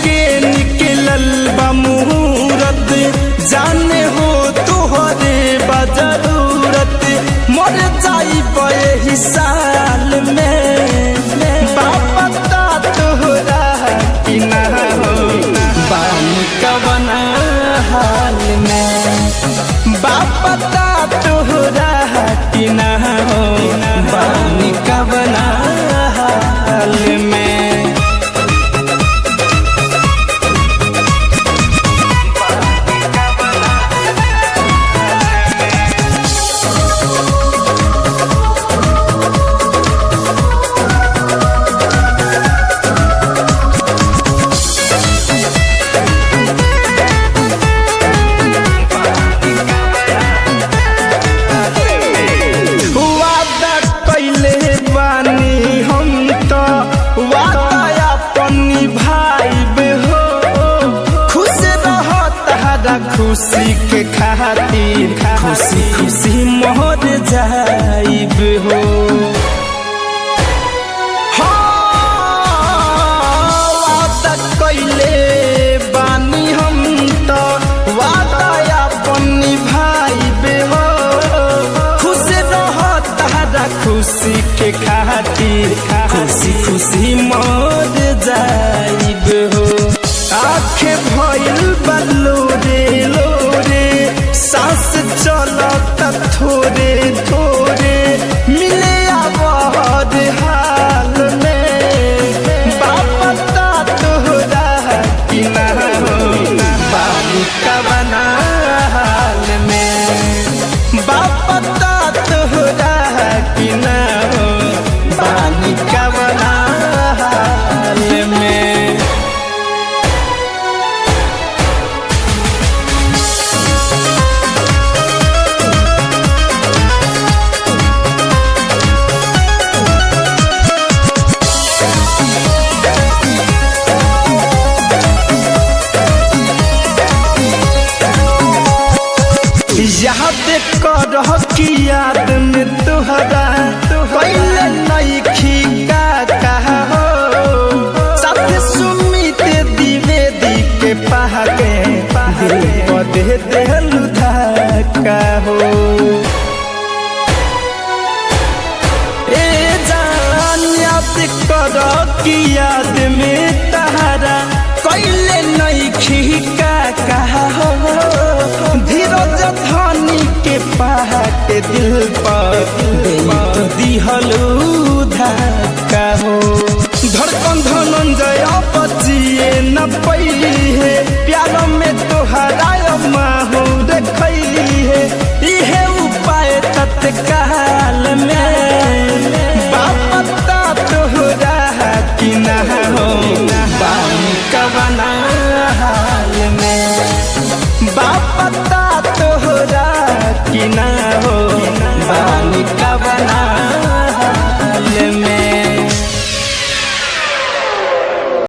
के निकलल बा मुहूर्त जाने हो तोहरे बजरूरत मर जाई एही साल में बापता तोहरा कि ना हो बानी कवन हाल में बापता तोहरा कि ना हो बानी कवन हाल में। खुशी के खातिर खुशी खुशी मोर जाइब हो वादा कैले बानी हम तो वादा अपन निभाइब हो खुश रह तारा खुशी के खातिर खुशी खुशी मोर जाइब हो। आँखें भइल बल्लो लोरे सांस चलता थोड़े थोड़े मिले आवाज हाल में बापता तोहरा कि ना हो बानी कवन हाल में बापता तोहरा कि ना हो बानी कवन हाल में। याद करह कि याद में तुहरा पहले नइखी का कहा हो साथ सुमित द्विवेदी के पहाके दिल पर दे देलु धक्का हो ए जान याद करह कि याद में तहरा पहले नइखी का कहा हो धीरज धनी के पहाटे दिल पर दिहलू धक्का हो धड़कन धनंजय बचिए न पई